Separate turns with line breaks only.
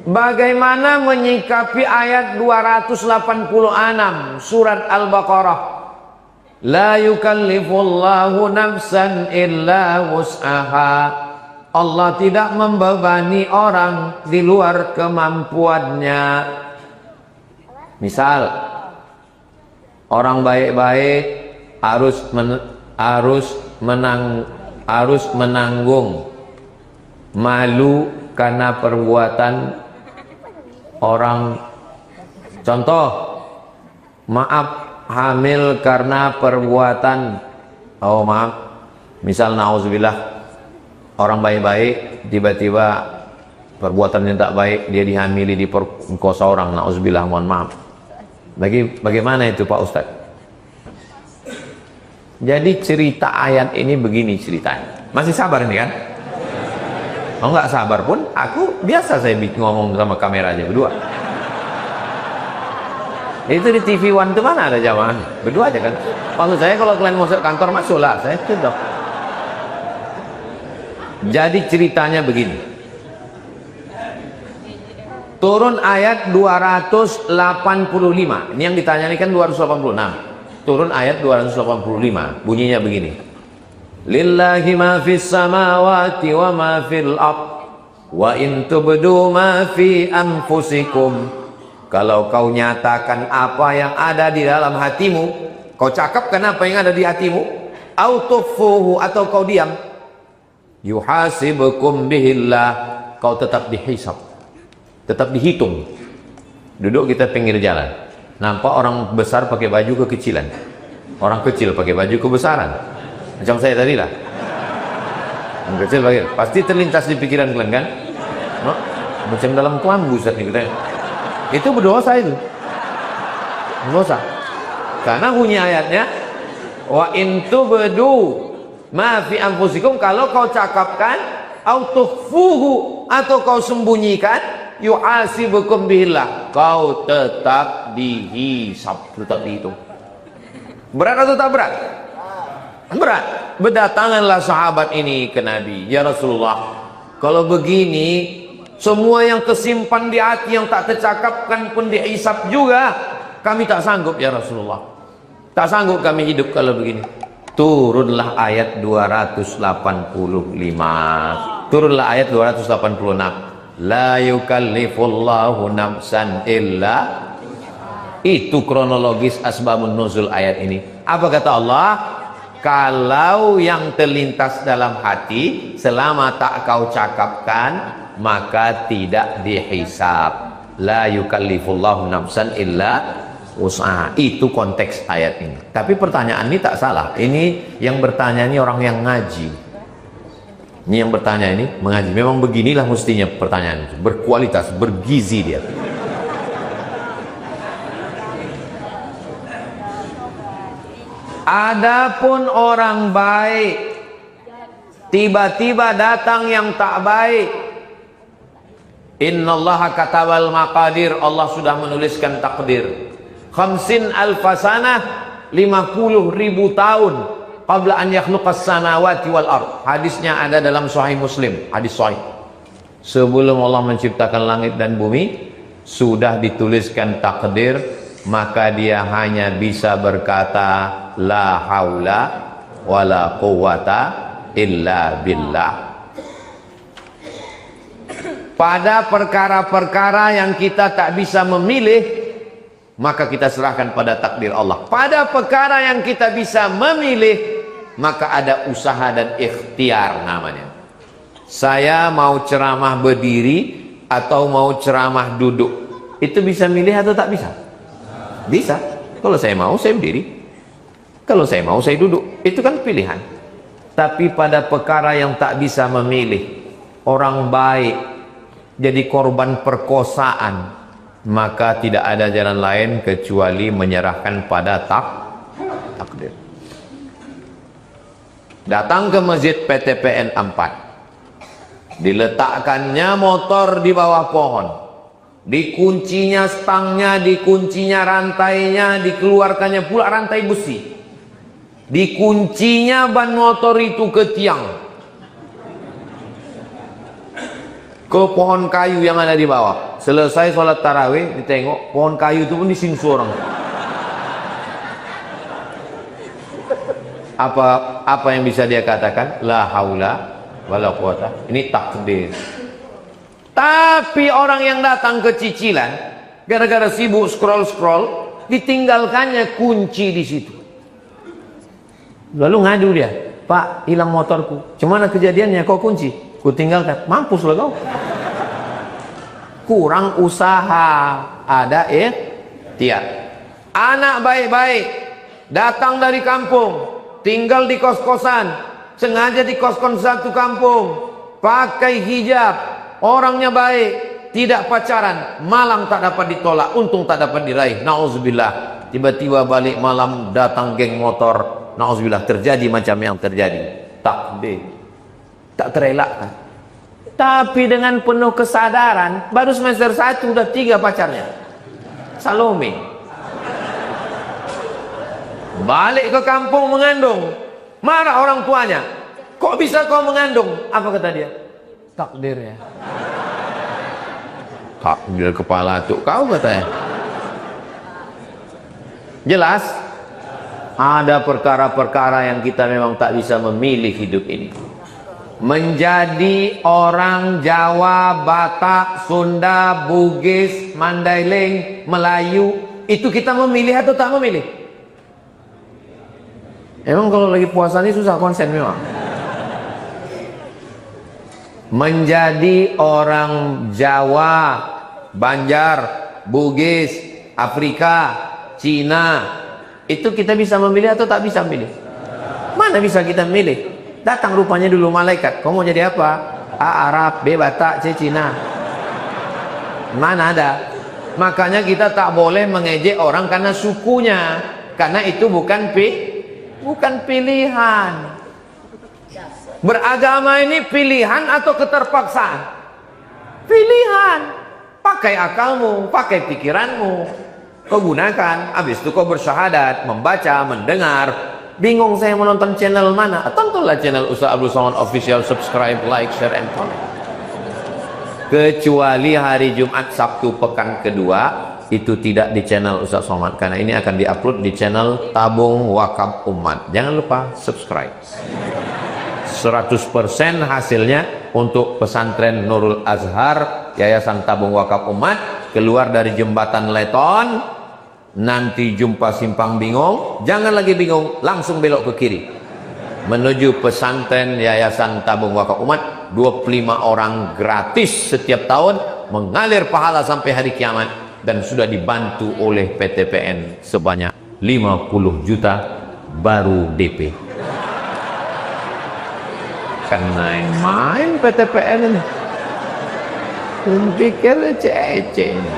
Bagaimana menyikapi ayat 286 surat Al-Baqarah? La yukallifullahu nafsan illa wus'aha. Allah tidak membebani orang di luar kemampuannya. Misal orang baik-baik harus menanggung malu karena perbuatan orang. Contoh, maaf, hamil karena perbuatan, misal nauzubillah, orang baik-baik tiba-tiba perbuatannya tak baik, dia dihamili, diperkosa orang, nauzubillah, mohon maaf. Bagaimana itu Pak Ustadz? Jadi cerita ayat ini begini ceritanya. Masih sabar ini kan? Oh, nggak sabar pun, aku biasa saya ngomong sama kamera aja berdua. Itu di TV One itu mana ada jamaah? Berdua aja kan? Maksud saya kalau kalian masuk kantor, masuklah, saya sudah. Jadi ceritanya begini. Turun ayat 285. Ini yang ditanya ini kan 286. Turun ayat 285. Bunyinya begini. Lillahi ma fis samawati wa ma fil ard wa in tubdu ma fi anfusikum. Kalau kau nyatakan apa yang ada di dalam hatimu, kau cakapkan apa yang ada di hatimu, au tukhfuhu, atau kau diam, yuhasibukum bihillah, kau tetap dihisab, tetap dihitung. Duduk kita pinggir jalan, nampak orang besar pakai baju kekecilan, orang kecil pakai baju kebesaran, macam saya tadi lah. Orang kecil pakai, pasti terlintas di pikiran kalian kan? No? Macam dalam kelambu saat ini kita. Itu berdosa itu. Berdosa. Karena bunyi ayatnya, wa in tubdu ma fi anfusikum, kalau kau cakapkan, au tukhfuhu, atau kau sembunyikan, yuhasibukum bihillah, kau tetap dihisab, tetap dihitung. Berat atau tak berat? Berat. Berdatanganlah sahabat ini ke Nabi, ya Rasulullah, kalau begini semua yang kesimpan di hati yang tak tercakapkan pun dihisab juga, kami tak sanggup ya Rasulullah, tak sanggup kami hidup kalau begini. Turunlah ayat 285. Turunlah ayat 286. La yukallifullahu nafsan illa. Itu kronologis asbabun nuzul ayat ini. Apa kata Allah? Kalau yang terlintas dalam hati selama tak kau cakapkan, maka tidak dihisab. La yukallifullahu nafsan illa usaha. Itu konteks ayat ini. Tapi pertanyaan ini tak salah. Ini yang bertanya ini orang yang ngaji. Ini yang bertanya ini mengaji. Memang beginilah mestinya pertanyaan itu. Berkualitas, bergizi dia. Adapun orang baik, tiba-tiba datang yang tak baik. Innallaha katabal maqadir, Allah sudah menuliskan takdir. 50 alfasanah, 50.000 tahun qabla an yakhluqas samawati wal ard. Hadisnya ada dalam Sahih Muslim, hadis sahih. Sebelum Allah menciptakan langit dan bumi, sudah dituliskan takdir, maka dia hanya bisa berkata la haula wala quwata illa billah. Pada perkara-perkara yang kita tak bisa memilih, maka kita serahkan pada takdir Allah. Pada perkara yang kita bisa memilih, maka ada usaha dan ikhtiar namanya. Saya mau ceramah berdiri atau mau ceramah duduk, itu bisa milih atau tak bisa? Bisa. Kalau saya mau, saya berdiri. Kalau saya mau, saya duduk. Itu kan pilihan. Tapi pada perkara yang tak bisa memilih, orang baik jadi korban perkosaan, maka tidak ada jalan lain kecuali menyerahkan pada takdir. Datang ke masjid PTPN 4, diletakkannya motor di bawah pohon, dikuncinya stangnya, dikuncinya rantainya, dikeluarkannya pula rantai besi, dikuncinya ban motor itu ke tiang. ke pohon kayu yang ada di bawah. Selesai sholat tarawih, ditengok pohon kayu itu pun disinsu orang. Apa yang bisa dia katakan? La haula wala quwata. Ini takdir. Tapi orang yang datang ke cicilan gara-gara sibuk scroll, ditinggalkannya kunci di situ. Lalu ngadu dia, "Pak, hilang motorku. Cemana kejadiannya? Kau kunci?" "Ku tinggalkan." "Mampus lah kau." Kurang usaha. Ada tiap. Anak baik-baik datang dari kampung, tinggal di kos-kosan, sengaja di kos-kosan satu kampung, pakai hijab, orangnya baik, tidak pacaran, malang tak dapat ditolak, untung tak dapat diraih. Nauzubillah. Tiba-tiba balik malam datang geng motor. Nauzubillah, terjadi macam yang terjadi. Takdir. Tak terelakkan. Tapi dengan penuh kesadaran, baru semester 1 udah 3 pacarnya. Salome. Balik ke kampung mengandung. Marah orang tuanya. "Kok bisa kau mengandung?" Apa kata dia? "Takdir ya." Takdir kepala tuh kau katanya. Jelas? Ada perkara-perkara yang kita memang tak bisa memilih hidup ini. Menjadi orang Jawa, Batak, Sunda, Bugis, Mandailing, Melayu, itu kita memilih atau tak memilih? Emang kalau lagi puasa ini susah konsen memang. Menjadi orang Jawa, Banjar, Bugis, Afrika, Cina, itu kita bisa memilih atau tak bisa memilih? Mana bisa kita memilih? Datang rupanya dulu malaikat. "Kau mau jadi apa?" "A Arab, B Batak, C Cina." Mana ada? Makanya kita tak boleh mengejek orang karena sukunya, karena itu bukan pilihan. Beragama ini pilihan atau keterpaksaan? Pilihan. Pakai akalmu, pakai pikiranmu, kau gunakan. Habis itu kau bersyahadat, membaca, mendengar. Bingung saya menonton channel mana? Tontonlah channel Ustaz Abdul Somad Official, subscribe, like, share, and comment. Kecuali hari Jumat, Sabtu, pekan kedua, itu tidak di channel Ustaz Somad, karena ini akan diupload di channel Tabung Wakaf Umat. Jangan lupa subscribe. 100% hasilnya untuk pesantren Nurul Azhar, Yayasan Tabung Wakaf Umat, keluar dari jembatan Leton. Nanti jumpa simpang bingung, jangan lagi bingung, langsung belok ke kiri menuju pesantren Yayasan Tabung Wakaf Umat. 25 orang gratis setiap tahun, mengalir pahala sampai hari kiamat, dan sudah dibantu oleh PTPN sebanyak 50 juta baru DP. Kan main PTPN ini, pikir ece-ece ini.